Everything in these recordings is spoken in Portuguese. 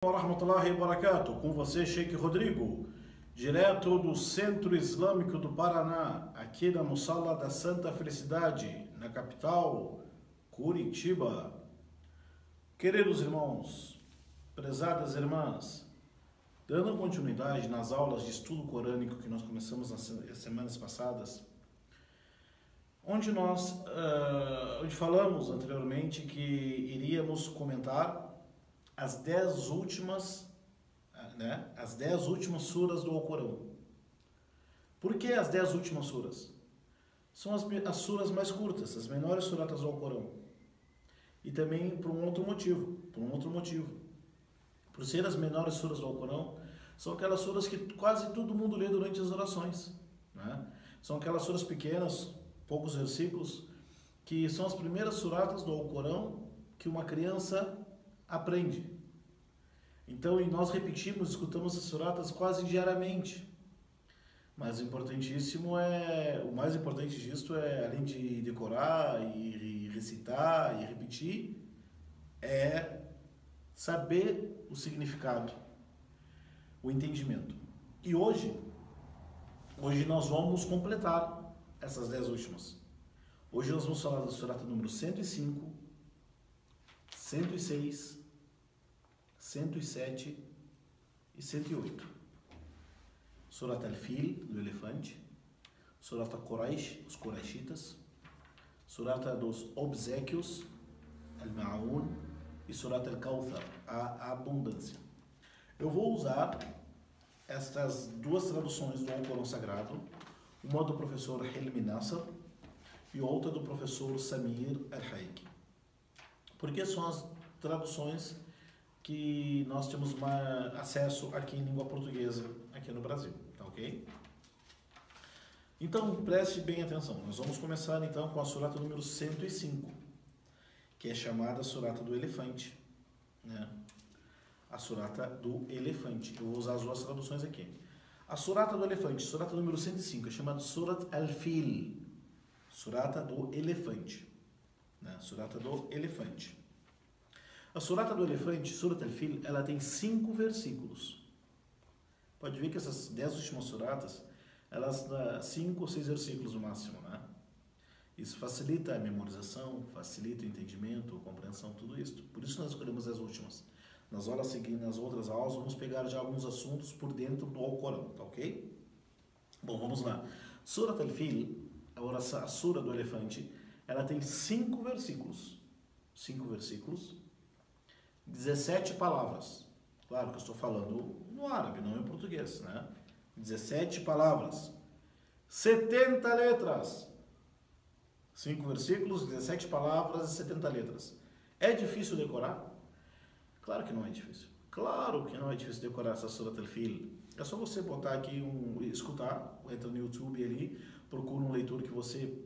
Warahmatullahi wabarakatuh, com você, Sheikh Rodrigo, direto do Centro Islâmico do Paraná, aqui na Mussala da Santa Felicidade, na capital, Curitiba. Queridos irmãos, prezadas irmãs, dando continuidade nas aulas de estudo corânico que nós começamos nas semanas passadas, onde falamos anteriormente que iríamos comentar as 10 últimas suras do Alcorão. Por que as 10 últimas suras? São as suras mais curtas, as menores suratas do Alcorão. E também por um outro motivo. Por ser as menores suras do Alcorão, são aquelas suras que quase todo mundo lê durante as orações, né? São aquelas suras pequenas, poucos versículos, que são as primeiras suratas do Alcorão que uma criança aprende. Então, nós repetimos, escutamos as suratas quase diariamente. Mas o mais importante disso é, além de decorar e recitar e repetir, é saber o significado, o entendimento. E hoje nós vamos completar essas 10 últimas. Hoje nós vamos falar da surata número 105, 106, 107 e 108. Surat Al-Fil, do elefante. Surata Quraish, os Quraishitas. Surata dos obséquios, Al-Ma'un. E Surata Al-Kawthar, a abundância. Eu vou usar estas duas traduções do Alcorão Sagrado, uma do professor Hilmi Nasser e outra do professor Samir Al-Haiki. Porque são as traduções que nós temos acesso aqui em língua portuguesa, aqui no Brasil, tá ok? Então, preste bem atenção. Nós vamos começar então com a surata número 105, que é chamada surata do elefante, né? A surata do elefante. Eu vou usar as duas traduções aqui. A surata do elefante, surata número 105, é chamada Surat Al-Fil, surata do elefante, né? Surata do elefante. A surata do elefante, Surat Al-Fil, ela tem 5 versículos. Pode ver que essas 10 últimas suratas, elas dão 5 ou 6 versículos no máximo, né? Isso facilita a memorização, facilita o entendimento, a compreensão, tudo isso. Por isso nós escolhemos as últimas. Nas aulas seguintes, nas outras aulas, vamos pegar já alguns assuntos por dentro do Alcorão, tá ok? Bom, vamos lá. Surat Al-Fil, a sura do elefante, ela tem 5 versículos. 5 versículos. 17 palavras. Claro que eu estou falando no árabe, não em português, né? 17 palavras. 70 letras. 5 versículos, 17 palavras e 70 letras. É difícil decorar? Claro que não é difícil. Claro que não é difícil decorar essa Surat Al-Fil. É só você botar aqui, escutar, entra no YouTube ali, procura um leitor que você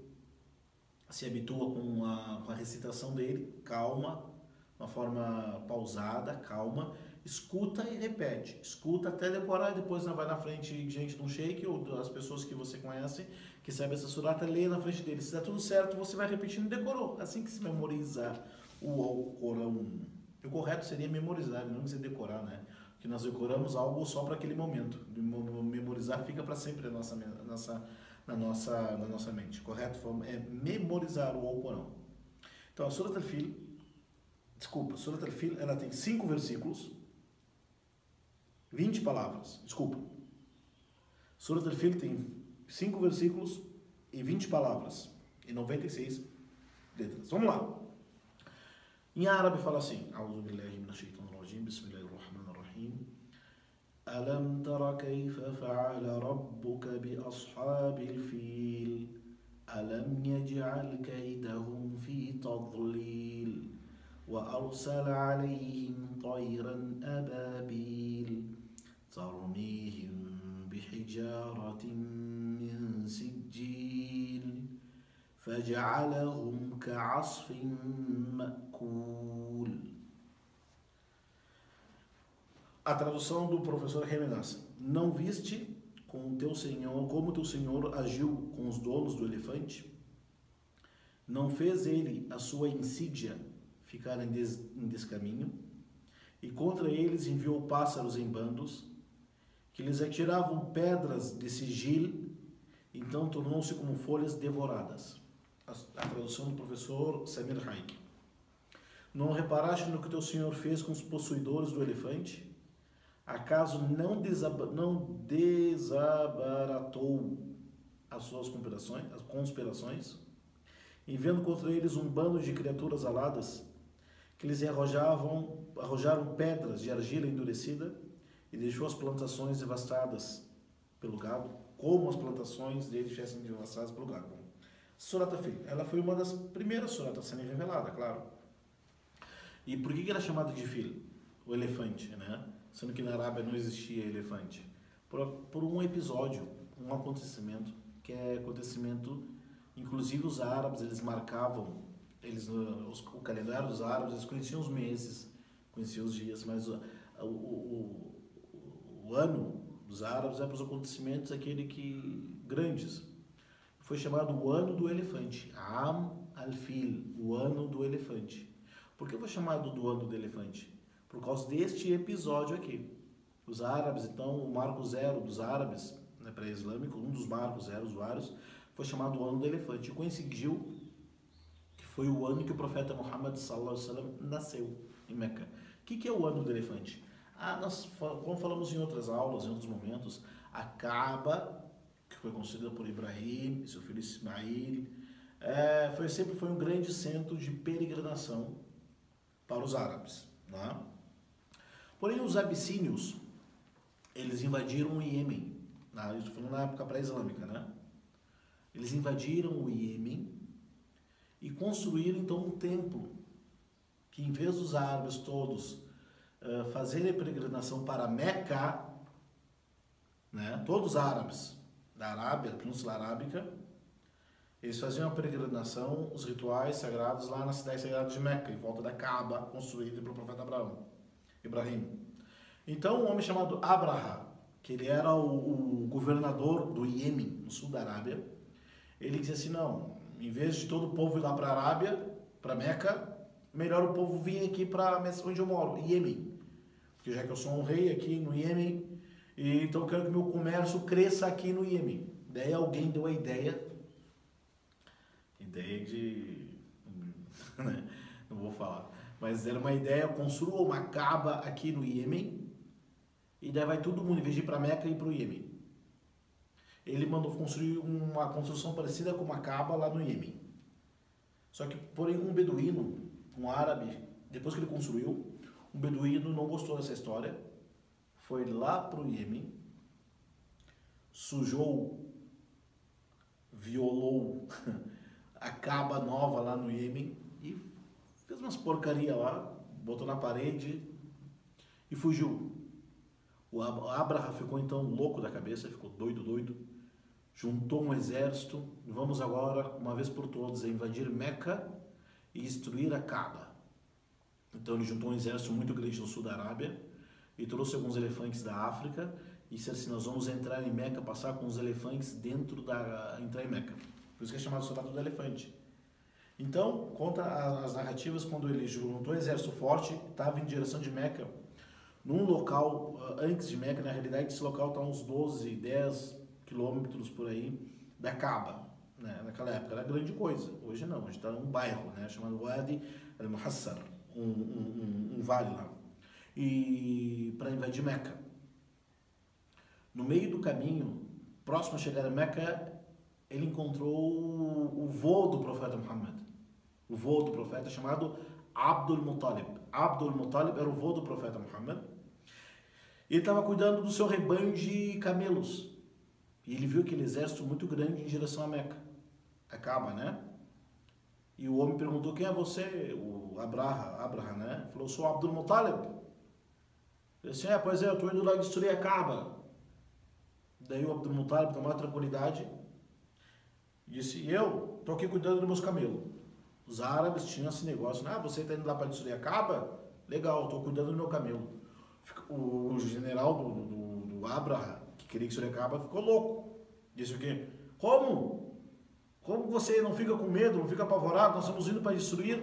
se habitua com a recitação dele, calma, uma forma pausada, calma, escuta e repete. Escuta até decorar, depois vai na frente de gente de um sheik ou das pessoas que você conhece, que sabe essa surata, lê na frente dele. Se der tudo certo, você vai repetindo e decorou. Assim que se memoriza o Alcorão. O correto seria memorizar, não dizer decorar, né? Porque nós decoramos algo só para aquele momento. Memorizar fica para sempre na nossa mente. Correto? É memorizar o Alcorão. Então, a Surat Al-Fil, ela tem 5 versículos, 20 palavras. Surat Al-Fil tem 5 versículos e 20 palavras e 96 letras. Vamos lá. Em árabe fala assim: A'udhu billahi minash shaitanir rajim, bismillahir rahmanir rahim. Alam tara kayfa fa'ala rabbuka bi ashabil fil? Alam yaj'al kaydahum fi tadlil? وأرسل عليهم طيرا أبابيل ترميهم بحجارة من سجيل فجعلهم كعصف مأكول. A tradução do professor Hilmi: não viste como teu Senhor agiu com os donos do elefante? Não fez ele a sua insídia ficar em descaminho, e contra eles enviou pássaros em bandos, que lhes atiravam pedras de sigil, então tornou-se como folhas devoradas. A tradução do professor Samir Haik. Não reparaste no que teu senhor fez com os possuidores do elefante? Acaso não desabaratou as suas conspirações? Enviando contra eles um bando de criaturas aladas, que lhes arrojaram pedras de argila endurecida e deixou as plantações devastadas pelo gado, como as plantações deles tivessem devastadas pelo gado. Surata Fil, ela foi uma das primeiras suratas a serem reveladas, claro. E por que ela é chamada de Fil? O elefante, né? Sendo que na Arábia não existia elefante. Por um episódio, um acontecimento, que é acontecimento, inclusive os árabes, eles marcavam, o calendário dos árabes, eles conheciam os meses, conheciam os dias, mas o ano dos árabes é para os acontecimentos grandes. Foi chamado o ano do elefante, Am al-Fil, o ano do elefante. Por que foi chamado do ano do elefante? Por causa deste episódio aqui. Os árabes, então, o marco zero dos árabes, né, pré-islâmico, um dos marcos zero, vários, foi chamado o ano do elefante. E coincidiu que foi o ano que o profeta Muhammad sallallahu alaihi wasallam nasceu em Meca. O que é o ano do elefante? Como falamos em outras aulas, em outros momentos, a Kaaba, que foi construída por Ibrahim e seu filho Ismail, sempre foi um grande centro de peregrinação para os árabes, né? Porém, os abissínios, eles invadiram o Iêmen, isso foi na época pré-islâmica, né? Eles invadiram o Iêmen e construíram então um templo que, em vez dos árabes todos fazerem a peregrinação para Meca, né? Todos os árabes da Arábia, da Península Arábica, eles faziam a peregrinação, os rituais sagrados lá na cidade sagrada de Meca, em volta da Kaaba, construída pelo profeta Ibrahim. Então, um homem chamado Abraha, que ele era o governador do Iêmen, no sul da Arábia, ele dizia assim, não, em vez de todo o povo ir lá para a Arábia, para Meca, melhor o povo vir aqui para onde eu moro, Iêmen. Porque já que eu sou um rei aqui no Iêmen, então eu quero que meu comércio cresça aqui no Iêmen. Daí alguém deu a ideia de... não vou falar, mas era uma ideia, construa uma Kaaba aqui no Iêmen, e daí vai todo mundo, em vez de ir para Meca, ir para o Iêmen. Ele mandou construir uma construção parecida com uma Kaaba lá no Iêmen. Só que, porém, um beduíno, um árabe, depois que ele construiu, um beduíno não gostou dessa história, foi lá para o Iêmen, sujou, violou a Kaaba nova lá no Iêmen e fez umas porcaria lá, botou na parede e fugiu. O Abraha ficou então louco da cabeça, ficou doido, juntou um exército, vamos agora, uma vez por todas, invadir Meca e destruir a Kaaba. Então ele juntou um exército muito grande no sul da Arábia e trouxe alguns elefantes da África e disse assim, nós vamos entrar em Meca, passar com os elefantes entrar em Meca. Por isso que é chamado Surata do Elefante. Então, conta as narrativas quando ele juntou um exército forte, estava em direção de Meca, num local, antes de Meca, na realidade esse local está uns 10 quilômetros por aí da Kaaba, né? Naquela época era grande coisa, hoje não, hoje está um bairro, né? Chamado Wadi al-Muhassar, um vale lá, e para invadir Meca. No meio do caminho, próximo a chegar a Meca, ele encontrou o vô do profeta Muhammad. O vô do profeta chamado Abdul Muttalib. Abdul Muttalib era o vô do profeta Muhammad. Ele estava cuidando do seu rebanho de camelos. E ele viu aquele exército muito grande em direção a Meca. A Kaaba, né? E o homem perguntou, quem é você? O Abraha, né? Ele falou, sou Abdul Muttalib. Ele disse, pois é, eu estou indo lá destruir a Kaaba. Daí o Abdul Muttalib, com maior tranquilidade, disse, eu estou aqui cuidando dos meus camelos. Os árabes tinham esse negócio, você está indo lá para destruir a Kaaba? Legal, estou cuidando do meu camelo. O general do Abraha, que queria destruir a Kaaba, ficou louco. Disse o quê? Como? Como você não fica com medo, não fica apavorado? Nós estamos indo para destruir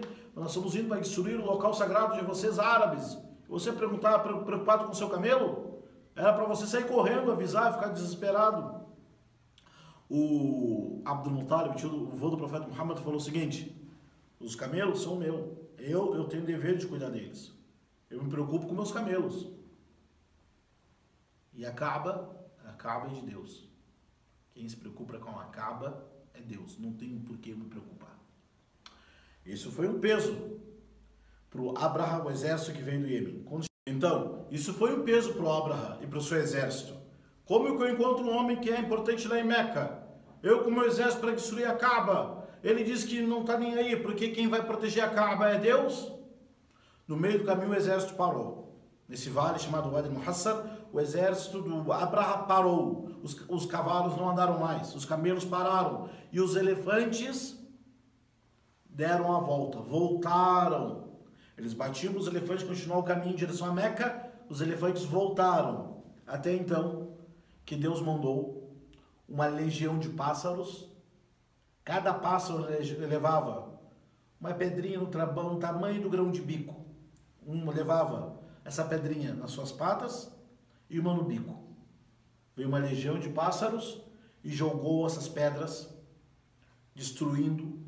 o local sagrado de vocês árabes. Você perguntar, preocupado com o seu camelo? Era para você sair correndo, avisar, ficar desesperado. O Abdul Muttalib, o avô do profeta Muhammad, falou o seguinte: os camelos são meus. Eu tenho o dever de cuidar deles. Eu me preocupo com meus camelos. E a Kaaba é de Deus. Quem se preocupa com a Kaaba é Deus. Não tem por que me preocupar. Isso foi um peso para o Abraha, o exército que veio do Iêmen. Então, isso foi um peso para o Abraha e para o seu exército. Como que eu encontro um homem que é importante lá em Meca? Eu com o meu exército para destruir a Kaaba. Ele diz que não está nem aí, porque quem vai proteger a Kaaba é Deus. No meio do caminho o exército parou. Nesse vale chamado Wadi Muhassar, o exército do Abraha parou. Os cavalos não andaram mais, os camelos pararam. E os elefantes deram a volta, voltaram. Eles batiam os elefantes, continuaram o caminho em direção a Meca, os elefantes voltaram. Até então, que Deus mandou uma legião de pássaros. Cada pássaro levava uma pedrinha no tamanho do grão de bico. Um levava essa pedrinha nas suas patas e uma no bico. Veio uma legião de pássaros e jogou essas pedras, destruindo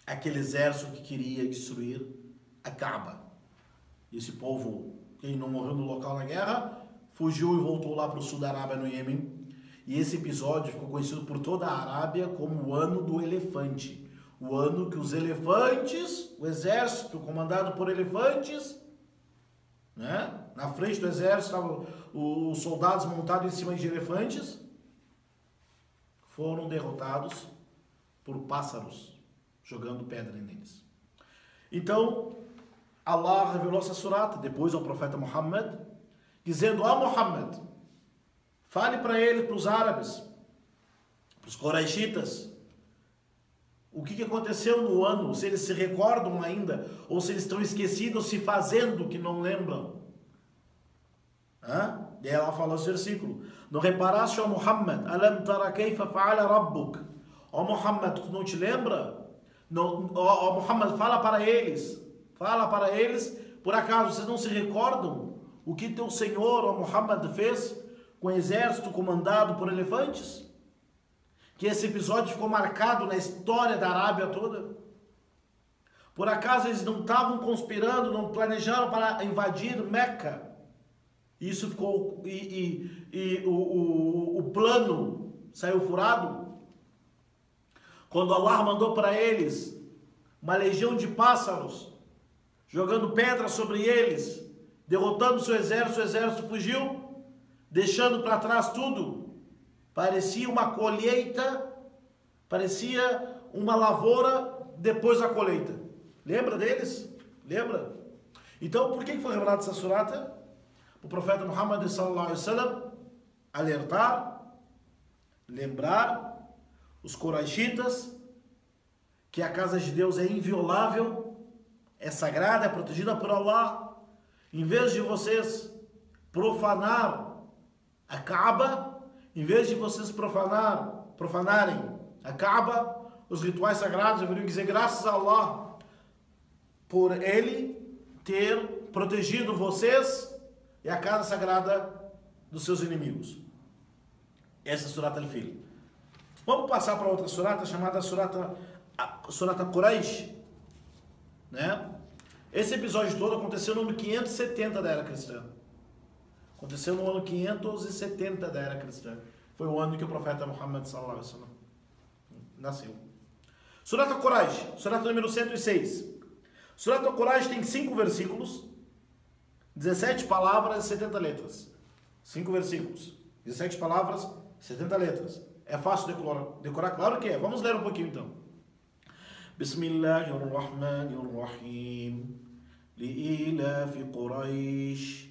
aquele exército que queria destruir a Kaaba. Esse povo, quem não morreu no local na guerra, fugiu e voltou lá para o sul da Arábia, no Iêmen. E esse episódio ficou conhecido por toda a Arábia como o Ano do Elefante. O ano que os elefantes, o exército comandado por elefantes, né? Na frente do exército estavam os soldados montados em cima de elefantes, foram derrotados por pássaros, jogando pedra neles. Então, Allah revelou essa surata depois ao profeta Muhammad, dizendo: Muhammad, fale para ele, para os árabes, para os Quraishitas, o que aconteceu no ano, se eles se recordam ainda, ou se eles estão esquecidos, se fazendo que não lembram. E ela fala esse versículo: não reparaste, ó Muhammad, alam tara kayfa fa'ala rabbuk? Ó Muhammad, tu não te lembra? Ó Muhammad, fala para eles, por acaso vocês não se recordam o que teu Senhor, ó Muhammad, fez com o exército comandado por elefantes? Que esse episódio ficou marcado na história da Arábia toda. Por acaso eles não estavam conspirando, não planejaram para invadir Meca? Isso ficou, o plano saiu furado. Quando Allah mandou para eles uma legião de pássaros, jogando pedras sobre eles, derrotando seu exército, o exército fugiu, deixando para trás tudo. Parecia uma colheita, parecia uma lavoura depois da colheita. Lembra deles? Lembra? Então, por que foi revelada essa surata? O profeta Muhammad sallallahu alaihi wasallam alertar, lembrar os Quraishitas que a casa de Deus é inviolável, é sagrada, é protegida por Allah. Em vez de vocês profanar a Kaaba, em vez de vocês profanarem a Kaaba, os rituais sagrados, deveriam dizer graças a Allah por Ele ter protegido vocês e a casa sagrada dos seus inimigos. Essa é a Surat Al-Fil. Vamos passar para outra surata chamada Surata Quraish, né? Esse episódio todo aconteceu no ano 570 da era cristã. Aconteceu no ano 570 da era cristã. Foi o ano que o profeta Muhammad sallallahu alaihi wasallam nasceu. Surata Quraish, surata número 106. Surata Quraish tem 5 versículos, 17 palavras e 70 letras. 5 versículos, 17 palavras, 70 letras. É fácil decorar? Claro que é. Vamos ler um pouquinho então. Bismillahirrahmanirrahim. Li'ilafi Quraish.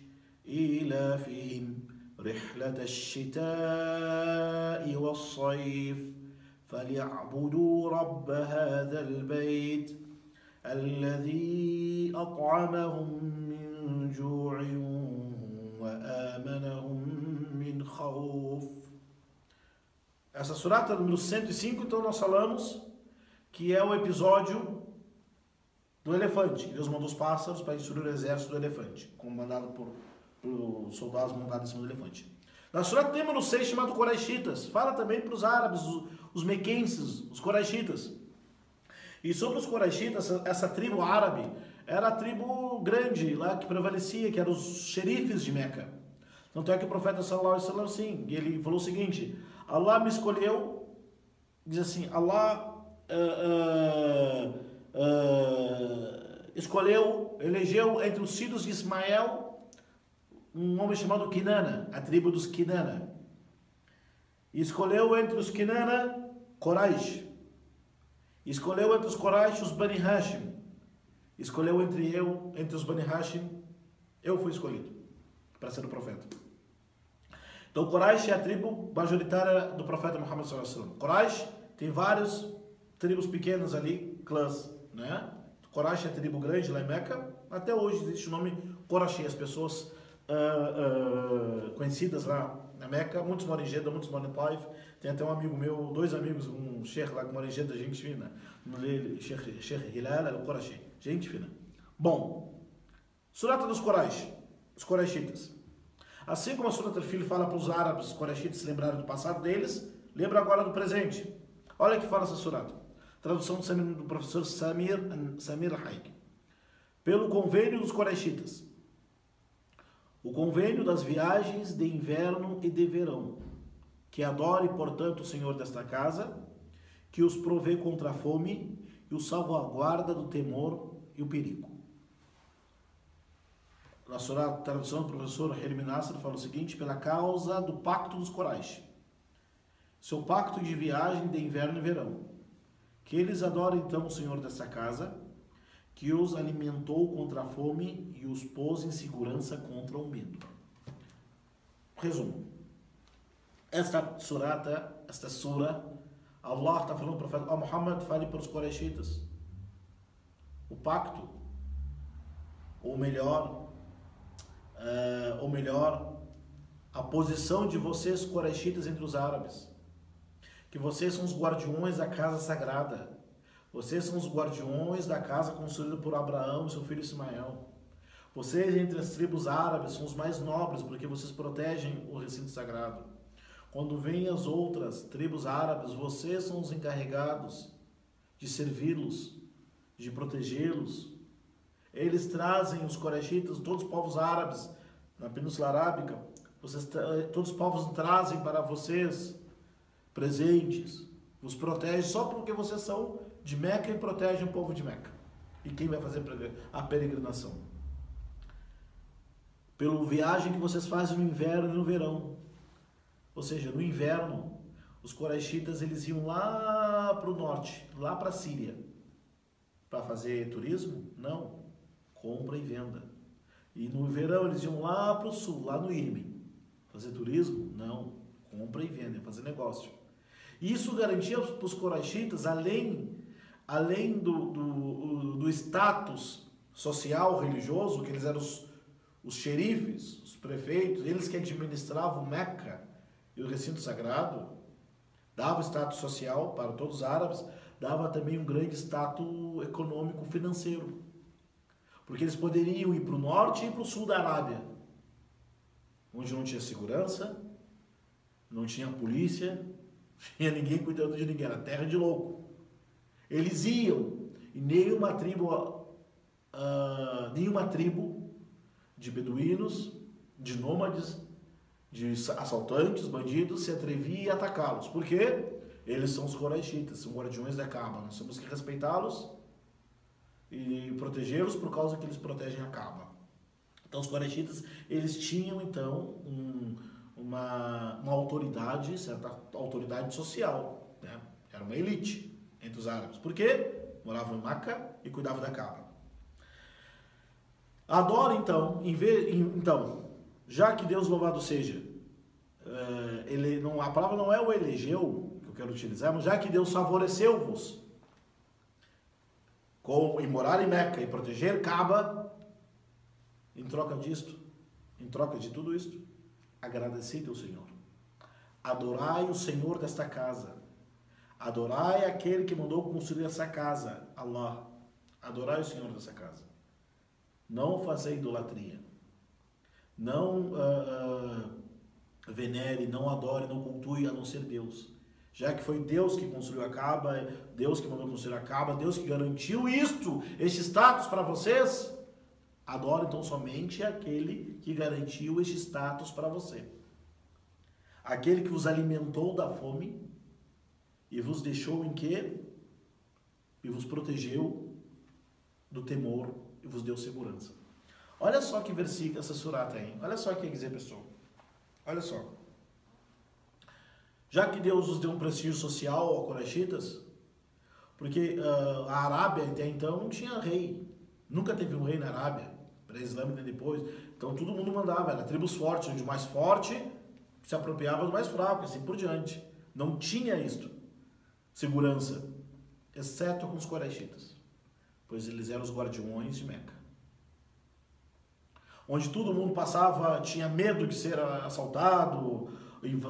إيلافهم رحلة الشتاء والصيف فليعبدوا رب هذا البيت الذي أطعمهم من جوع وآمنهم من خوف. Essa surata número 105, então nós falamos que é o episódio do elefante. Deus mandou os pássaros para destruir o exército do elefante, comandado por soldados montados em cima do elefante. Na Surah número 6, chamado Coraxitas, fala também para os árabes, os mequenses, os Coraxitas. E sobre os Coraxitas, essa tribo árabe era a tribo grande lá que prevalecia, que eram os xerifes de Meca. Tanto é que o profeta sallallahu alaihi wasallam, sim, ele falou o seguinte: Allah me escolheu, diz assim, Allah escolheu, elegeu entre os filhos de Ismael um homem chamado Kinana, a tribo dos Kinana. E escolheu entre os Kinana, Quraish. Escolheu entre os Quraish os Bani Hashim. Escolheu entre os Bani Hashim, eu fui escolhido para ser o profeta. Então Quraish é a tribo majoritária do profeta Muhammad sallallahu alaihi wasallam. Quraish tem várias tribos pequenas ali, clãs, né? Quraish é a tribo grande lá em Meca. Até hoje existe o nome Qurashi, as pessoas conhecidas lá na Meca. Muitos moram em Jeddah, muitos moram em Taif. Tem até um amigo meu, dois amigos, um sheikh lá que mora em Jeddah, gente fina. Sheikh Hilal al-Qurashi, gente fina. Bom, Surata dos Quraish, os Quraishitas. Assim como a Surat al-Fil fala para os árabes, os Quraishitas se lembrarem do passado deles, lembra agora do presente. Olha o que fala essa surata. Tradução do professor Samir al-Haik. Pelo convênio dos Quraishitas. O convênio das viagens de inverno e de verão, que adore, portanto, o Senhor desta casa, que os provê contra a fome e os salvaguarda do temor e o perigo. Na tradução do professor Helmi Nasser fala o seguinte: pela causa do pacto dos Quraish, seu pacto de viagem de inverno e verão, que eles adorem então o Senhor desta casa, que os alimentou contra a fome e os pôs em segurança contra o medo. Resumo. Esta sura, Allah está falando para o profeta Muhammad, fale para os Quraishitas. O pacto, ou melhor, a posição de vocês Quraishitas entre os árabes. Que vocês são os guardiões da casa sagrada. Vocês são os guardiões da casa construída por Abraão e seu filho Ismael. Vocês, entre as tribos árabes, são os mais nobres, porque vocês protegem o recinto sagrado. Quando vêm as outras tribos árabes, vocês são os encarregados de servi-los, de protegê-los. Eles trazem, os Quraishitas, todos os povos árabes, na Península Arábica, todos os povos trazem para vocês presentes, os protegem só porque vocês são de Meca e protegem o povo de Meca. E quem vai fazer a peregrinação? Pela viagem que vocês fazem no inverno e no verão. Ou seja, no inverno, os Quraishitas eles iam lá para o norte, lá para a Síria, para fazer turismo? Não, compra e venda. E no verão eles iam lá para o sul, lá no Iêmen, fazer turismo? Não, compra e venda, fazer negócio. E isso garantia para os Quraishitas, além do status social, religioso, que eles eram os xerifes, os prefeitos, eles que administravam Meca e o recinto sagrado, dava status social para todos os árabes, dava também um grande status econômico financeiro. Porque eles poderiam ir para o norte e para o sul da Arábia, onde não tinha segurança, não tinha polícia, não tinha ninguém cuidando de ninguém, era terra de louco. Eles iam, e nenhuma tribo de beduínos, de nômades, de assaltantes, bandidos, se atrevia a atacá-los. Por quê? Eles são os Quraishitas, são guardiões da Kaaba. Nós temos que respeitá-los e protegê-los por causa que eles protegem a Kaaba. Então os Quraishitas, eles tinham então uma autoridade, certa autoridade social, né? Era uma elite entre os árabes. Por quê? Moravam em Meca e cuidavam da Kaaba. Adora então, já que Deus louvado seja, a palavra não é o elegeu, que eu quero utilizar, mas já que Deus favoreceu-vos em morar em Meca e proteger Kaaba, em troca de tudo isto, agradecei ao Senhor. Adorai o Senhor desta casa. Adorai aquele que mandou construir essa casa, Allah. Adorai o Senhor dessa casa. Não fazer idolatria. Não venere, não adore, não cultue a não ser Deus. Já que foi Deus que construiu a Caba, Deus que mandou construir a Caba, Deus que garantiu este status para vocês, adore então somente aquele que garantiu este status para você. Aquele que vos alimentou da fome e vos deixou em quê? E vos protegeu do temor e vos deu segurança. Olha só que versículo essa surá tem. Olha só o que quer dizer, pessoal. Olha só. Já que Deus os deu um prestígio social aos Coraxitas, porque a Arábia até então não tinha rei. Nunca teve um rei na Arábia, pré-islâmica depois. Então todo mundo mandava, era tribos fortes, onde o mais forte se apropriava do mais fraco, assim por diante. Não tinha isto, segurança, exceto com os Coraxitas, pois eles eram os guardiões de Meca. Onde todo mundo passava, tinha medo de ser assaltado,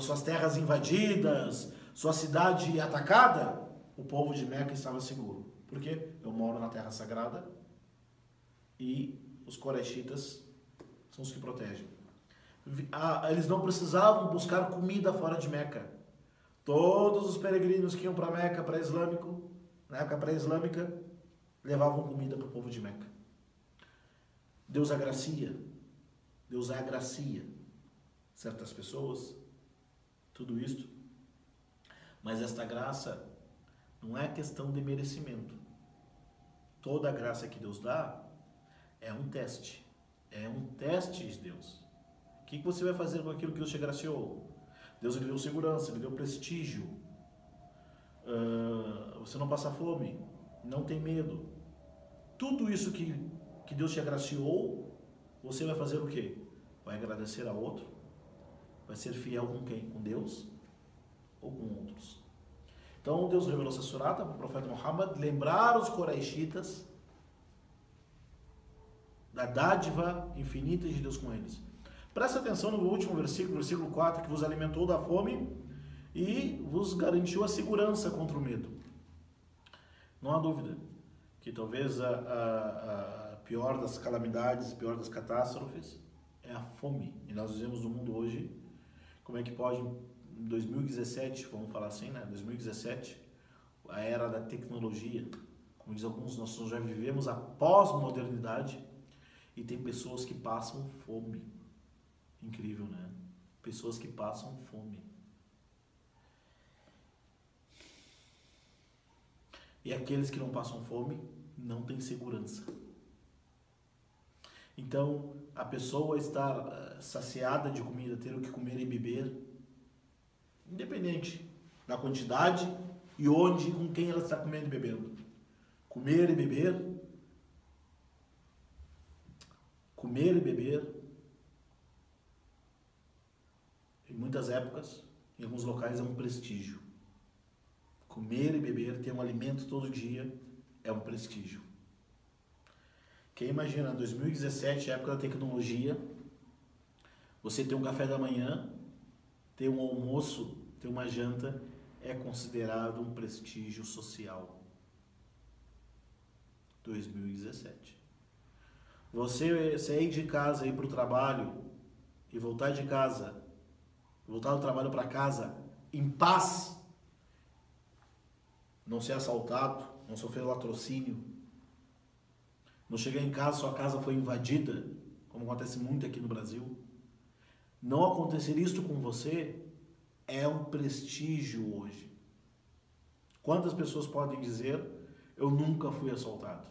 suas terras invadidas, sua cidade atacada, o povo de Meca estava seguro. Por quê? Eu moro na terra sagrada e os Coraxitas são os que protegem. Eles não precisavam buscar comida fora de Meca. Todos os peregrinos que iam para Meca, pré-islâmico, na época pré-islâmica, levavam comida para o povo de Meca. Deus agracia certas pessoas, tudo isto, mas esta graça não é questão de merecimento. Toda a graça que Deus dá é um teste de Deus. O que você vai fazer com aquilo que Deus te agraciou? Deus lhe deu segurança, lhe deu prestígio, você não passa fome, não tem medo. Tudo isso que Deus te agraciou, você vai fazer o quê? Vai agradecer a outro? Vai ser fiel com quem? Com Deus ou com outros? Então Deus revelou essa surata para o profeta Muhammad lembrar os Coraxitas da dádiva infinita de Deus com eles. Presta atenção no último versículo, versículo 4, que vos alimentou da fome e vos garantiu a segurança contra o medo. Não há dúvida que talvez a pior das calamidades, a pior das catástrofes é a fome. E nós vivemos no mundo hoje, como é que pode, em 2017, vamos falar assim, né? 2017, a era da tecnologia, como diz alguns, nós já vivemos a pós-modernidade e tem pessoas que passam fome. Incrível, né? Pessoas que passam fome. E aqueles que não passam fome não têm segurança. Então, a pessoa estar saciada de comida, ter o que comer e beber, independente da quantidade e onde, com quem ela está comendo e bebendo. Comer e beber, em muitas épocas, em alguns locais é um prestígio. Comer e beber, ter um alimento todo dia é um prestígio. Quem imagina, 2017, época da tecnologia, você ter um café da manhã, ter um almoço, ter uma janta, é considerado um prestígio social. 2017. Você sair de casa, ir para o trabalho e voltar de casa, voltar do trabalho para casa em paz, não ser assaltado, não sofrer latrocínio, não chegar em casa, sua casa foi invadida, como acontece muito aqui no Brasil, não acontecer isto com você é um prestígio hoje. Quantas pessoas podem dizer, eu nunca fui assaltado?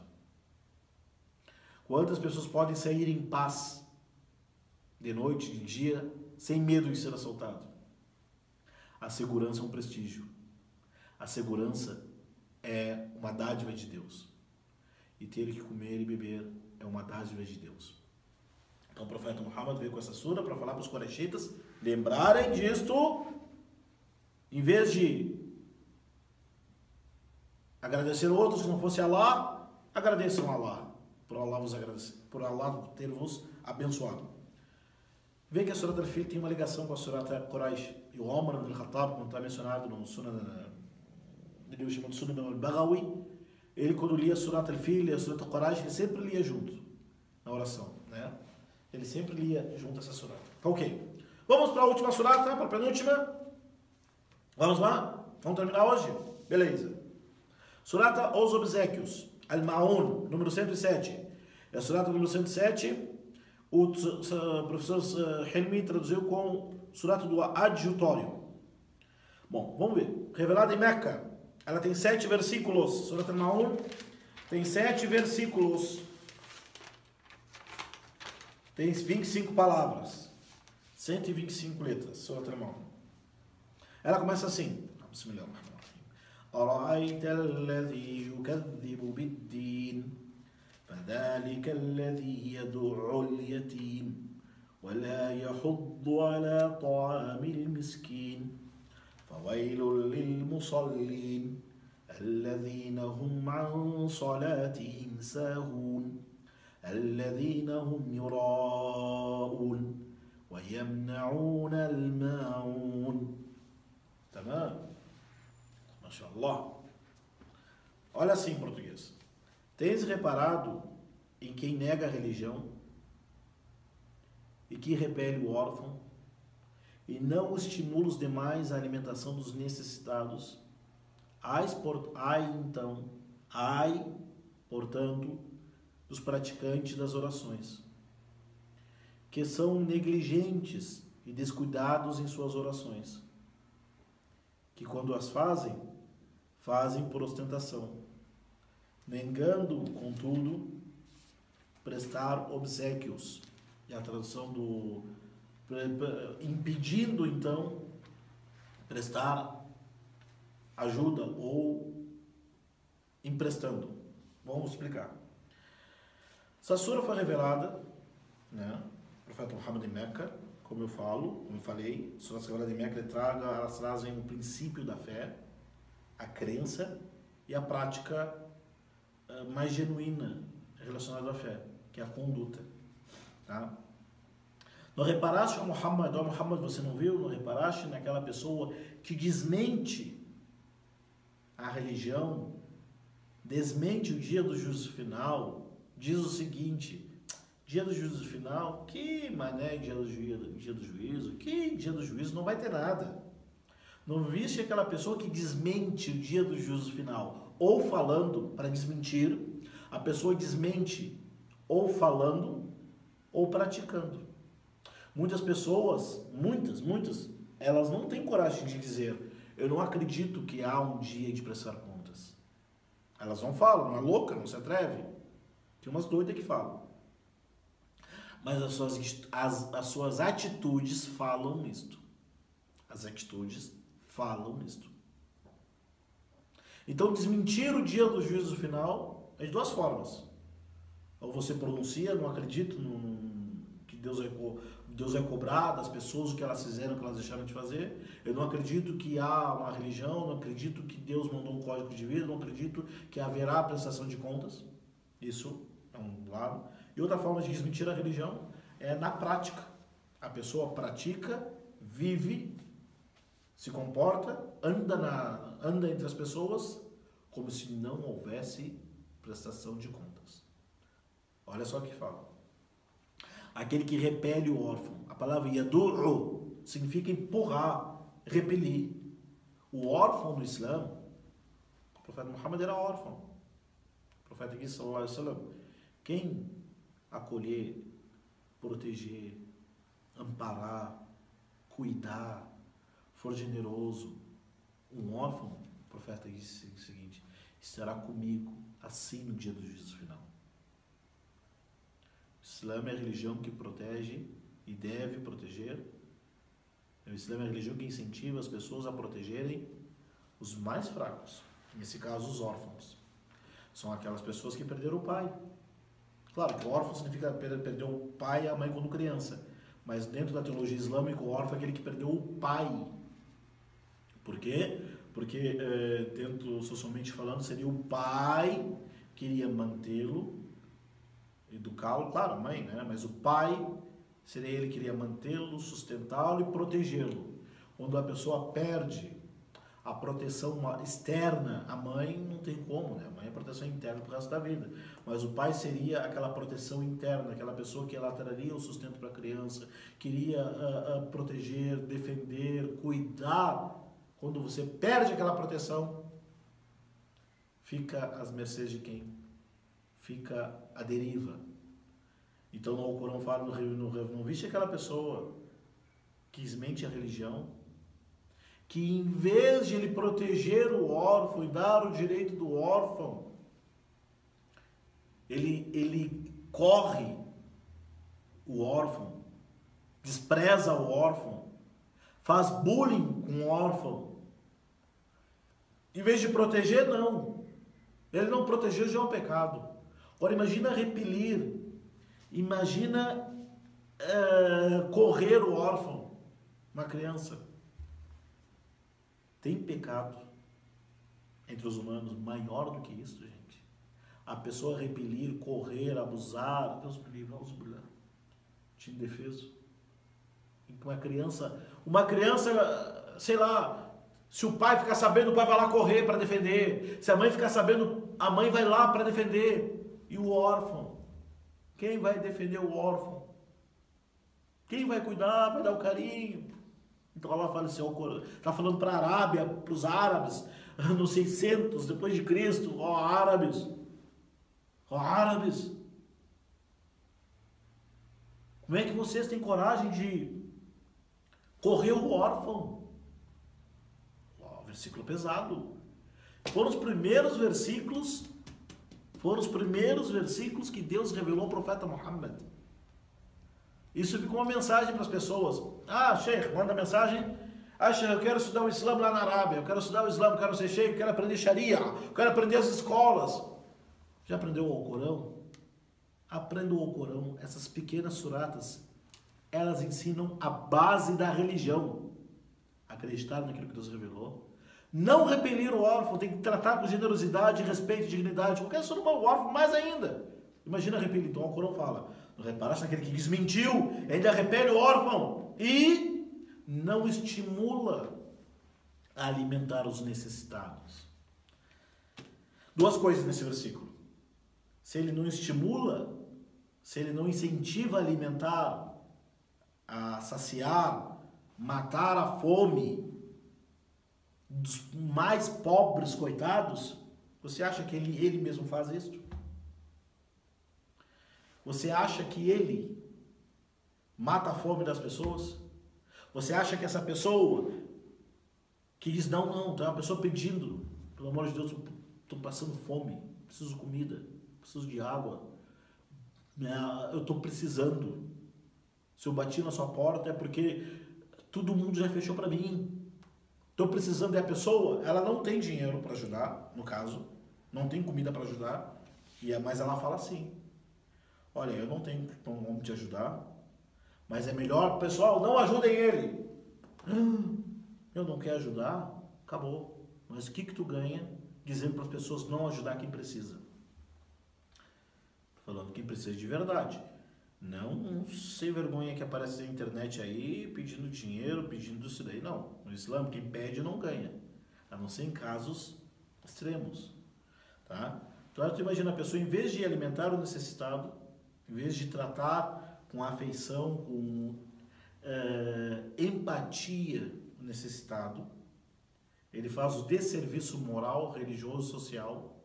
Quantas pessoas podem sair em paz, de noite, de dia, sem medo de ser assaltado? A segurança é um prestígio. A segurança é uma dádiva de Deus. E ter que comer e beber é uma dádiva de Deus. Então o profeta Muhammad veio com essa sura para falar para os Coraxitas lembrarem disto, em vez de agradecer outros que não fosse Allah, agradeçam a Allah, por Allah vos agradecer, por Allah ter vos abençoado. Vê que a Surat Al-Fil tem uma ligação com a Surat Quraysh. E o Umar ibn Khattab, como está mencionado no Sunan, ele chama de Sunan al-Baghawi, ele quando lia Surat al-Fil e a Surat al-Qur'an, ele sempre lia junto, na oração, né? Ele sempre lia junto essa surata. Ok. Vamos para a última surata, para a penúltima. Vamos lá? Vamos terminar hoje? Beleza. Surata Os Obséquios, Al-Ma'un, número 107. É a surata número 107. O professor Helmi traduziu com surata do adjutório. Bom, vamos ver. Revelada em Meca. Ela tem 7 versículos. Surata Al-Ma'un tem 7 versículos. Tem 25 palavras. 125 letras. Surata Al-Ma'un. Ela começa assim. Bismillahirrahmanirrahim. أرأيت الذي يكذب بالدين فذلك الذي يدع اليتيم ولا يحض على طعام المسكين فويل للمصلين الذين هم عن صلاتهم ساهون الذين هم يراءون ويمنعون الماعون. تمام. Mashallah. Olha assim em português. Tens reparado em quem nega a religião e que repele o órfão e não estimula os demais à alimentação dos necessitados? Portanto, dos praticantes das orações, que são negligentes e descuidados em suas orações, que quando as fazem por ostentação, negando, contudo, prestar obséquios. E a tradução do impedindo, então, prestar ajuda ou emprestando. Vamos explicar. Essa sura foi revelada, né? O profeta Muhammad em Meca, como eu falei, suras reveladas em Meca, elas trazem o princípio da fé, a crença e a prática mais genuína relacionada à fé, que é a conduta. Tá? Não reparaste, Muhammad, você não viu? Não reparaste naquela pessoa que desmente a religião, desmente o dia do juízo final, diz o seguinte: dia do juízo final, que mané dia do juízo, que dia do juízo, não vai ter nada. Não viste aquela pessoa que desmente o dia do juízo final, ou falando para desmentir, a pessoa desmente ou falando ou praticando. Muitas pessoas, muitas, elas não têm coragem de dizer: eu não acredito que há um dia de prestar contas. Elas não falam, não é louca, não se atreve. Tem umas doidas que falam. Mas as suas atitudes falam nisto. As atitudes falam nisto. Então, desmentir o dia do juízo final é de duas formas. Ou você pronuncia: não acredito que Deus vai cobrar das pessoas o que elas fizeram, o que elas deixaram de fazer. Eu não acredito que há uma religião, não acredito que Deus mandou um código de vida, não acredito que haverá prestação de contas. Isso é um lado. E outra forma de desmentir a religião é na prática. A pessoa pratica, vive, se comporta, anda entre as pessoas como se não houvesse prestação de contas. Olha só o que fala. Aquele que repele o órfão. A palavra yadur'u significa empurrar, repelir. O órfão no Islã, o profeta Muhammad era órfão. O profeta disse, sallallahu alaihi wasallam, quem acolher, proteger, amparar, cuidar, for generoso, um órfão, o profeta disse o seguinte: estará comigo assim no dia do juízo final. O Islã é a religião que protege e deve proteger. O Islã é a religião que incentiva as pessoas a protegerem os mais fracos, nesse caso os órfãos. São aquelas pessoas que perderam o pai. Claro que o órfão significa perder o pai e a mãe quando criança, mas dentro da teologia islâmica o órfão é aquele que perdeu o pai. Por quê? Porque dentro, socialmente falando, seria o pai que iria mantê-lo, educá-lo, claro, a mãe, né? Mas o pai seria ele que iria mantê-lo, sustentá-lo e protegê-lo. Quando a pessoa perde a proteção externa. A mãe não tem como, né? A mãe é proteção interna pro resto da vida. Mas o pai seria aquela proteção interna, aquela pessoa que ela traria o sustento para a criança, queria proteger, defender, cuidar. Quando você perde aquela proteção, fica às mercês de quem? Fica à deriva. Então, no Alcorão fala, não viste aquela pessoa que desmente a religião, que em vez de ele proteger o órfão e dar o direito do órfão, ele corre o órfão, despreza o órfão, faz bullying com o órfão. Em vez de proteger, não. Ele não protegeu, já é um pecado. Agora imagina repelir, imagina correr o órfão, uma criança. Tem pecado entre os humanos maior do que isso, gente. A pessoa repelir, correr, abusar, Deus me livre, vamos brilhar. Time defeso. Uma criança, sei lá, se o pai ficar sabendo, o pai vai lá correr para defender. Se a mãe ficar sabendo, a mãe vai lá para defender. E o órfão? Quem vai defender o órfão? Quem vai cuidar, vai dar o carinho? Então Allah faleceu, está falando para a Arábia, para os árabes, nos 600 depois de Cristo, ó árabes, como é que vocês têm coragem de correr o órfão? Ó, versículo pesado. Foram os primeiros versículos que Deus revelou ao profeta Muhammad. Isso ficou uma mensagem para as pessoas. Ah, Sheikh, manda mensagem. Ah, Sheikh, eu quero estudar o Islã lá na Arábia. Eu quero estudar o Islã, eu quero ser Sheikh, eu quero aprender Sharia. Eu quero aprender as escolas. Já aprendeu o Alcorão? Aprenda o Alcorão. Essas pequenas suratas, elas ensinam a base da religião. Acreditar naquilo que Deus revelou. Não repelir o órfão. Tem que tratar com generosidade, respeito e dignidade. Qualquer ser humano, o órfão mais ainda. Imagina repelir. Então o Alcorão fala... Reparaste naquele que desmentiu, ainda repele o órfão e não estimula a alimentar os necessitados. Duas coisas nesse versículo. Se ele não estimula, se ele não incentiva a alimentar, a saciar, matar a fome dos mais pobres coitados, você acha que ele mesmo faz isso? Você acha que ele mata a fome das pessoas? Você acha que essa pessoa que diz, não, tem uma pessoa pedindo, pelo amor de Deus, estou passando fome, preciso de comida, preciso de água, eu estou precisando. Se eu bati na sua porta é porque todo mundo já fechou para mim. Estou precisando. E a pessoa, ela não tem dinheiro para ajudar, no caso, não tem comida para ajudar, mas ela fala assim: olha, eu não tenho como te ajudar, mas é melhor, pessoal, não ajudem ele. Eu não quero ajudar, acabou. Mas o que tu ganha dizendo para as pessoas não ajudar quem precisa? Falando quem precisa de verdade. Não um sem vergonha que aparece na internet aí pedindo dinheiro, pedindo isso daí. Não. No Islã, quem pede não ganha. A não ser em casos extremos. Tá? Então, tu imagina a pessoa, em vez de alimentar o necessitado, em vez de tratar com afeição, com empatia o necessitado, ele faz o desserviço moral, religioso, social,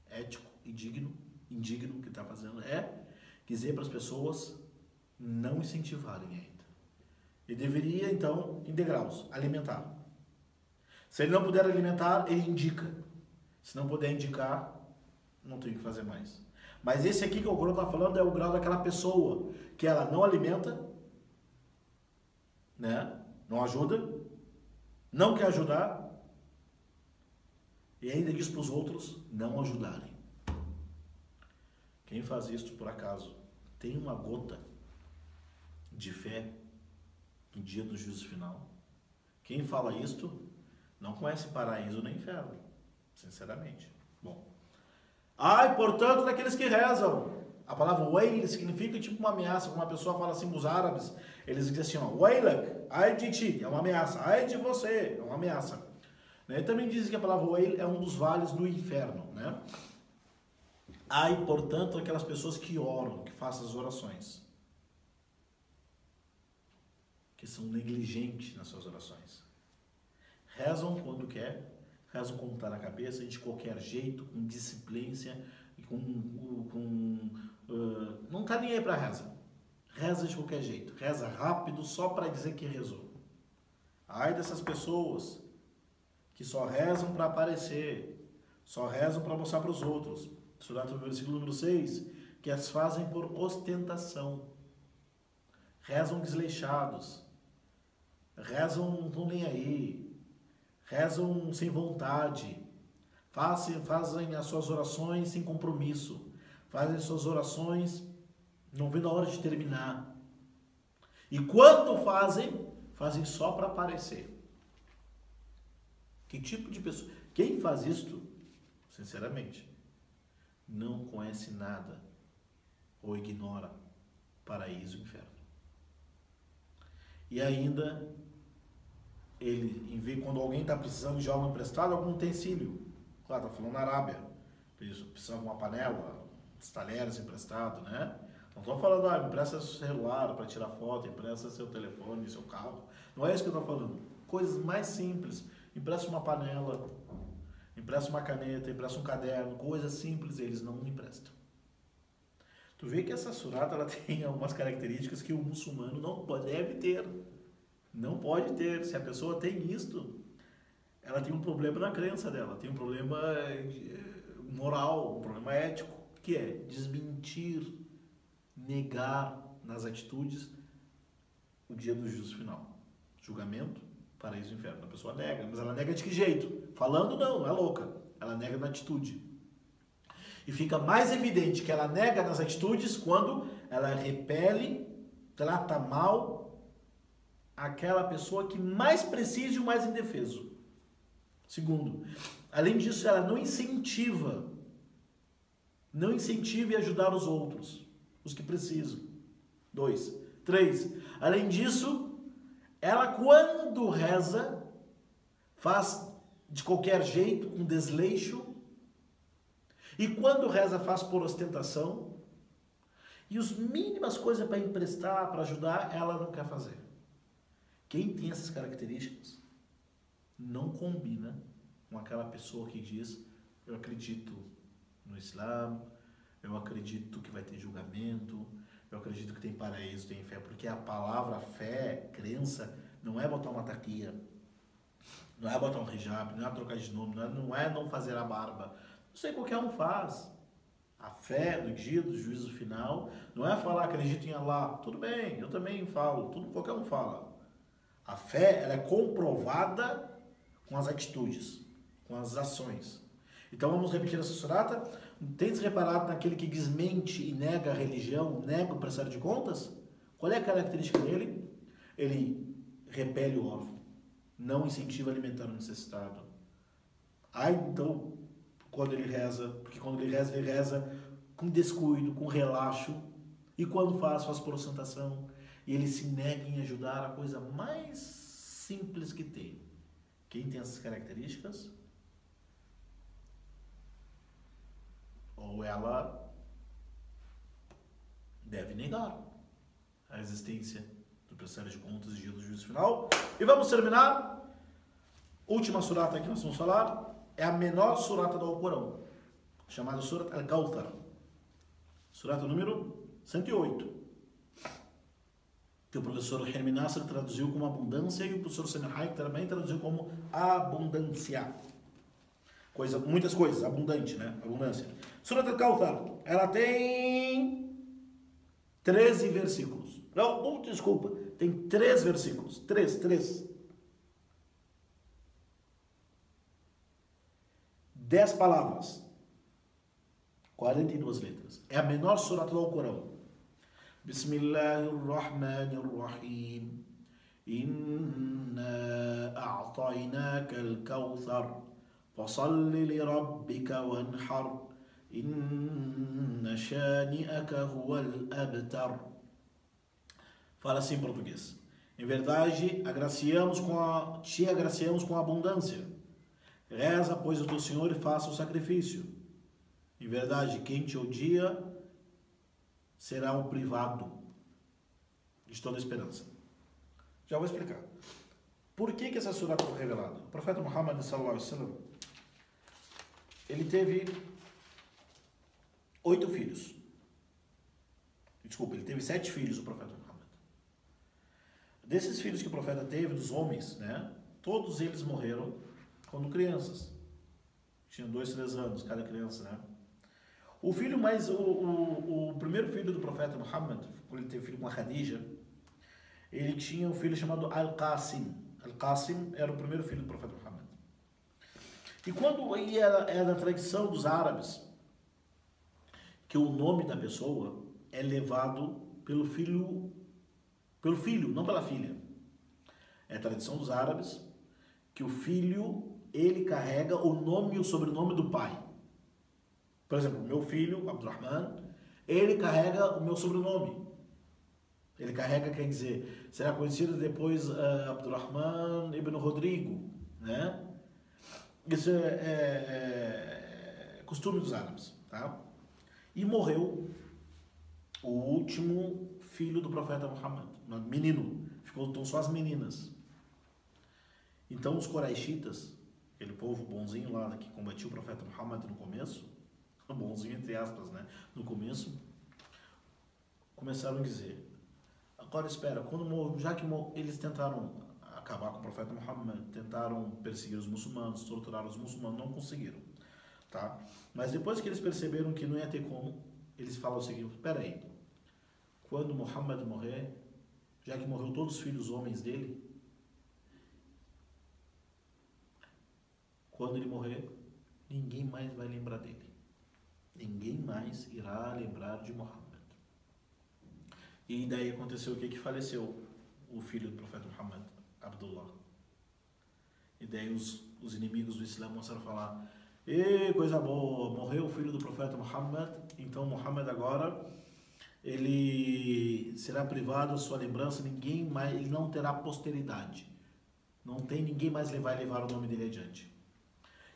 ético e indigno que está fazendo, dizer para as pessoas não incentivarem ainda. Ele deveria, então, em degraus, alimentar. Se ele não puder alimentar, ele indica. Se não puder indicar, não tem o que fazer mais. Mas esse aqui que o Alcorão está falando é o grau daquela pessoa que ela não alimenta, né? Não ajuda, não quer ajudar e ainda diz para os outros não ajudarem. Quem faz isso, por acaso, tem uma gota de fé no dia do juízo final? Quem fala isto não conhece paraíso nem inferno, sinceramente. Bom. Portanto, daqueles que rezam. A palavra wail significa tipo uma ameaça. Quando uma pessoa fala assim, os árabes, eles dizem assim, wailak, ai de ti, é uma ameaça. Ai de você, é uma ameaça. Né? E também dizem que a palavra Wail é um dos vales do inferno. Né? Ai, portanto, aquelas pessoas que oram, que fazem as orações, que são negligentes nas suas orações. Rezam quando quer, rezam quando está na cabeça, de qualquer jeito, com disciplina, não está nem aí para reza. Reza de qualquer jeito, reza rápido só para dizer que rezou. Ai dessas pessoas que só rezam para aparecer, só rezam para mostrar para os outros. Surah no versículo número 6, que as fazem por ostentação. Rezam desleixados, rezam não estão nem aí, rezam sem vontade, fazem as suas orações sem compromisso, fazem as suas orações não vendo a hora de terminar. E quando fazem só para aparecer. Que tipo de pessoa? Quem faz isto, sinceramente, não conhece nada ou ignora paraíso e inferno. E ainda, quando alguém está precisando de algo emprestado, algum utensílio. Claro, está falando na Arábia. Precisa de uma panela, uns talheres emprestados, né? Não estou falando, empresta seu celular para tirar foto, empresta seu telefone, seu carro. Não é isso que eu estou falando. Coisas mais simples. Empresta uma panela, empresta uma caneta, empresta um caderno, coisas simples, eles não emprestam. Tu vê que essa surata ela tem algumas características que o muçulmano não deve ter. Não pode ter. Se a pessoa tem isto, ela tem um problema na crença dela, tem um problema moral, um problema ético, que é desmentir, negar nas atitudes o dia do juízo final. Julgamento, paraíso e inferno. A pessoa nega, mas ela nega de que jeito? Falando não é louca. Ela nega na atitude. E fica mais evidente que ela nega nas atitudes quando ela repele, trata mal aquela pessoa que mais precisa e o mais indefeso. Segundo, além disso, ela não incentiva e ajudar os outros, os que precisam. 2. 3. Além disso, ela quando reza, faz de qualquer jeito, um desleixo, e quando reza faz por ostentação, e as mínimas coisas para emprestar, para ajudar, ela não quer fazer. Quem tem essas características não combina com aquela pessoa que diz: eu acredito no Islã, eu acredito que vai ter julgamento, eu acredito que tem paraíso, tem fé, porque a palavra fé, crença, não é botar uma taquia, não é botar um hijab, não é trocar de nome, não é não fazer a barba. Isso aí qualquer um faz. A fé no dia do juízo final não é falar acredito em Allah. Tudo bem, eu também falo, qualquer um fala. A fé ela é comprovada com as atitudes, com as ações. Então vamos repetir essa surata. Tem se reparado naquele que desmente e nega a religião, nega o prestar de contas? Qual é a característica dele? Ele repele o órfão, não incentiva a alimentar o necessitado. Então, quando ele reza, porque quando ele reza com descuido, com relaxo, e quando faz por ostentação, e ele se nega em ajudar a coisa mais simples que tem. Quem tem essas características, ou ela deve negar a existência do prestar de contas e dia do juízo final. E vamos terminar. Última surata que nós vamos falar é a menor surata do Alcorão, chamada Surat Al-Kawthar. Surata número 108. Que o professor Hermin Nasser traduziu como abundância e o professor Senahai também traduziu como abundância. Muitas coisas, abundante, né? Abundância. Surat Al-Kawthar, ela tem 13 versículos. Não, desculpa, tem 3 versículos. 3. 10 palavras. 42 letras. É a menor surata do Alcorão. Bismillahirrahmanirrahim. Inna a'tainaka al-kawthar. Fasalli li rabbika wanhar. Inna shani'aka huwa al-abtar. Fala assim em português. Em verdade, te agraciamos com a abundância. Reza, pois, o teu Senhor e faça o sacrifício. Em verdade, quem te odia será o privado de toda esperança. Já vou explicar. Por que essa surah foi revelada? O profeta Muhammad sallallahu alaihi wasallam, ele teve 8 filhos. Desculpa, ele teve 7 filhos, o profeta Muhammad. Desses filhos que o profeta teve, dos homens, né? Todos eles morreram quando crianças. Tinham 2, 3 anos, cada criança, né? O filho mais, o primeiro filho do profeta Muhammad, quando ele teve filho com a Khadija, ele tinha um filho chamado Al-Qasim. Al-Qasim era o primeiro filho do profeta Muhammad. E quando era a tradição dos árabes, que o nome da pessoa é levado pelo filho, não pela filha. É a tradição dos árabes que o filho, ele carrega o nome e o sobrenome do pai. Por exemplo, meu filho, Abdurrahman, ele carrega o meu sobrenome. Ele carrega, quer dizer, será conhecido depois Abdurrahman ibn Rodrigo, né? Isso é costume dos árabes, tá? E morreu o último filho do profeta Muhammad, menino. Então só as meninas. Então os Quraishitas, aquele povo bonzinho lá que combatiu o profeta Muhammad no começo, bonzinho entre aspas, né? No começo, começaram a dizer: agora espera, já que eles tentaram acabar com o profeta Muhammad, tentaram perseguir os muçulmanos, torturar os muçulmanos, não conseguiram, tá? Mas depois que eles perceberam que não ia ter como, eles falam o seguinte: espera aí, quando Muhammad morrer, já que morreu todos os filhos homens dele, quando ele morrer, ninguém mais vai lembrar dele. Ninguém mais irá lembrar de Muhammad. E daí aconteceu o que faleceu o filho do profeta Muhammad, Abdullah. E daí os inimigos do Islã começaram a falar: coisa boa, morreu o filho do profeta Muhammad, então Muhammad agora ele será privado da sua lembrança, ninguém mais, ele não terá posteridade. Ninguém mais vai levar o nome dele adiante.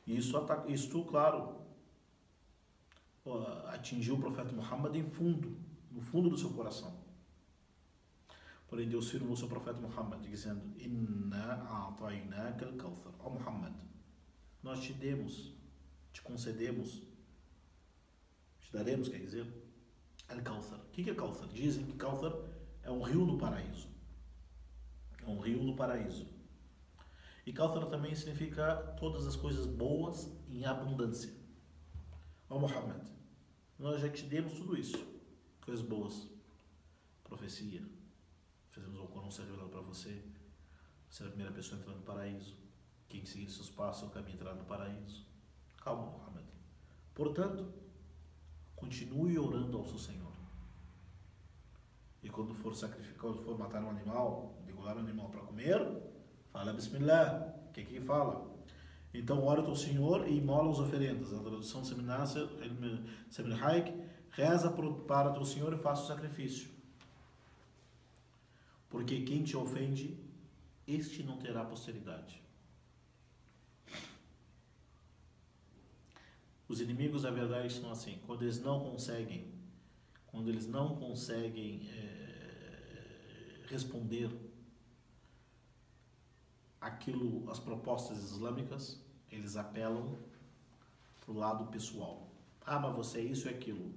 E isso, claro, atingiu o profeta Muhammad no fundo do seu coração. Porém, Deus firmou o seu profeta Muhammad, dizendo: Inna a'tainaka al-Kawthar. Ó Muhammad, nós te concedemos, te daremos, quer dizer, al-Kawthar. O que é Kawthar? Dizem que Kawthar é um rio no paraíso. É um rio no paraíso. E Kawthar também significa todas as coisas boas em abundância. Ó Muhammad, nós já te demos tudo isso, coisas boas, profecia, fizemos o Corão ser revelado para você, você é a primeira pessoa a entrar no paraíso, quem seguir seus passos é o caminho entrar no paraíso. Calma, Muhammad. Portanto, continue orando ao seu Senhor. E quando for sacrificar, quando for matar um animal, degolar um animal para comer, fala Bismillah. O que fala? Então ora ao teu Senhor e imola as oferendas. A tradução de Semin Haik: reza para o teu Senhor e faça o sacrifício. Porque quem te ofende, este não terá posteridade. Os inimigos da verdade são assim: quando eles não conseguem responder as propostas islâmicas, eles apelam para o lado pessoal. Mas você é isso e aquilo.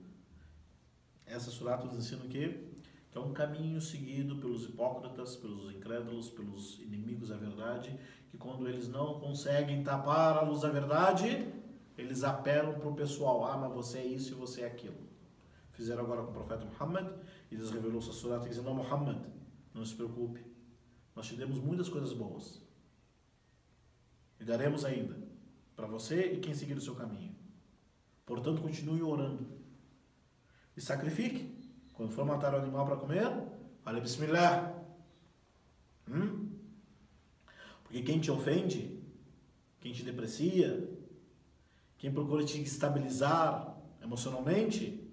Essa surah nos ensina o quê? Que é um caminho seguido pelos hipócritas, pelos incrédulos, pelos inimigos da verdade, que quando eles não conseguem tapar a luz da verdade, eles apelam para o pessoal. Mas você é isso e você é aquilo. Fizeram agora com o profeta Muhammad, e Deus revelou sua surah dizendo: não, Muhammad, não se preocupe, nós te demos muitas coisas boas. E daremos ainda para você e quem seguir o seu caminho. Portanto, continue orando. E sacrifique. Quando for matar o animal para comer, fale Bismillah. Porque quem te ofende, quem te deprecia, quem procura te estabilizar emocionalmente,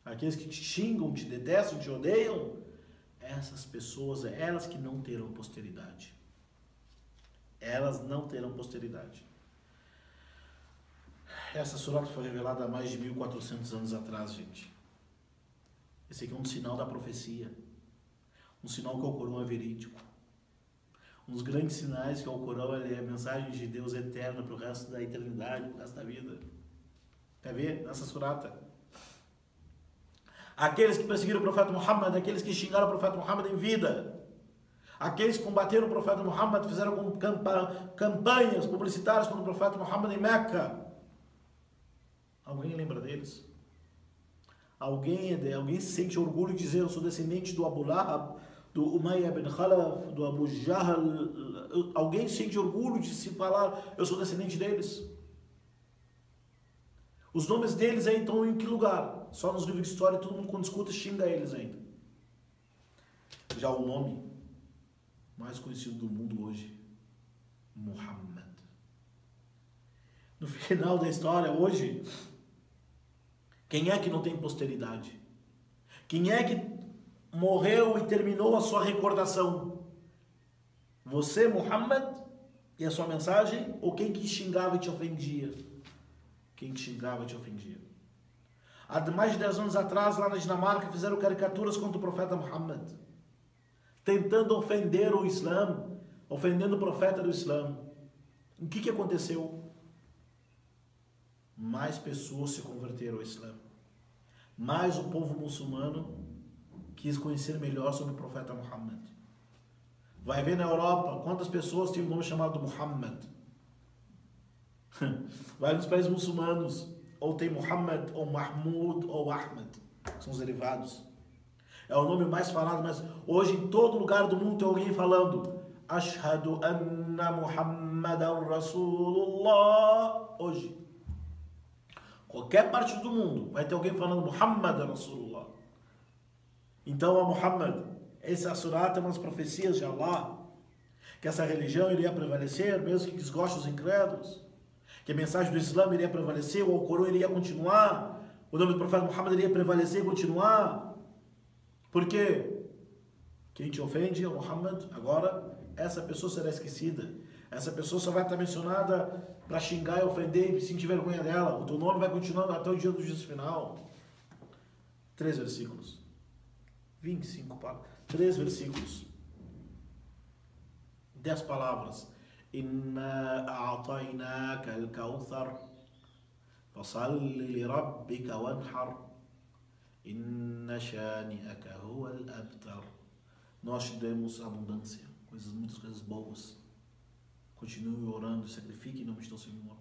aqueles que te xingam, te detestam, te odeiam, essas pessoas, elas que não terão posteridade. Elas não terão posteridade. Essa surata foi revelada há mais de 1400 anos atrás, gente. Esse aqui é um sinal da profecia. Um sinal que o Corão é verídico. Um dos grandes sinais que o Corão é a mensagem de Deus eterna para o resto da eternidade, para o resto da vida. Quer ver? Nessa surata. Aqueles que perseguiram o profeta Muhammad, aqueles que xingaram o profeta Muhammad em vida, aqueles que combateram o profeta Muhammad, fizeram campanhas publicitárias contra o profeta Muhammad em Meca. Alguém lembra deles? Alguém sente orgulho de dizer: eu sou descendente do Abu Lahab, do Umayya bin Khalaf, do Abu Jahl? Alguém sente orgulho de se falar: eu sou descendente deles? Os nomes deles aí estão em que lugar? Só nos livros de história, todo mundo quando escuta xinga eles ainda. Já o nome mais conhecido do mundo hoje, Muhammad. No final da história, hoje, quem é que não tem posteridade? Quem é que morreu e terminou a sua recordação? Você, Muhammad, e a sua mensagem? Ou quem que xingava e te ofendia? Quem te xingava e te ofendia? Há mais de 10 anos atrás, lá na Dinamarca, fizeram caricaturas contra o profeta Muhammad, tentando ofender o Islã, ofendendo o profeta do Islã. O que aconteceu? Mais pessoas se converteram ao Islã. Mais o povo muçulmano quis conhecer melhor sobre o profeta Muhammad. Vai ver na Europa quantas pessoas têm o nome chamado Muhammad. Vai nos países muçulmanos, ou tem Muhammad, ou Mahmud, ou Ahmed. São os derivados. É o nome mais falado, mas hoje em todo lugar do mundo tem alguém falando Ashhadu anna Muhammadan Rasulullah. Hoje. Qualquer parte do mundo vai ter alguém falando Muhammad Rasulullah. Então, a Muhammad, essa surata é uma das profecias de Allah, que essa religião iria prevalecer, mesmo que desgoste os incrédulos, que a mensagem do Islã iria prevalecer, o Alcorão iria continuar, o nome do profeta Muhammad iria prevalecer e continuar. Por quê? Quem te ofende, o Muhammad, agora, essa pessoa será esquecida. Essa pessoa só vai estar mencionada para xingar e ofender e sentir vergonha dela. O teu nome vai continuar até o dia do juízo final. 3 versículos. 25 palavras. 3 versículos. 10 palavras. Inna a'tainaka al-kawthar fasalli li rabbika wanhar inna shani'aka huwa al-abtar. Nós te demos abundância, muitas coisas boas. Continue orando, sacrifique em nome de teu Senhor,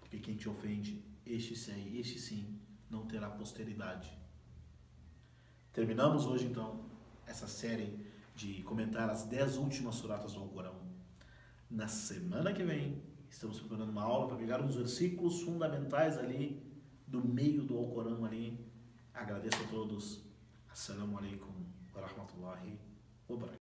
porque quem te ofende, este sim, não terá posteridade. Terminamos hoje então essa série de comentar as 10 últimas suratas do Alcorão. Na semana que vem, estamos preparando uma aula para pegar uns versículos fundamentais ali do meio do Alcorão ali. Agradeço a todos. Assalamu alaikum wa rahmatullahi wa barakatuh.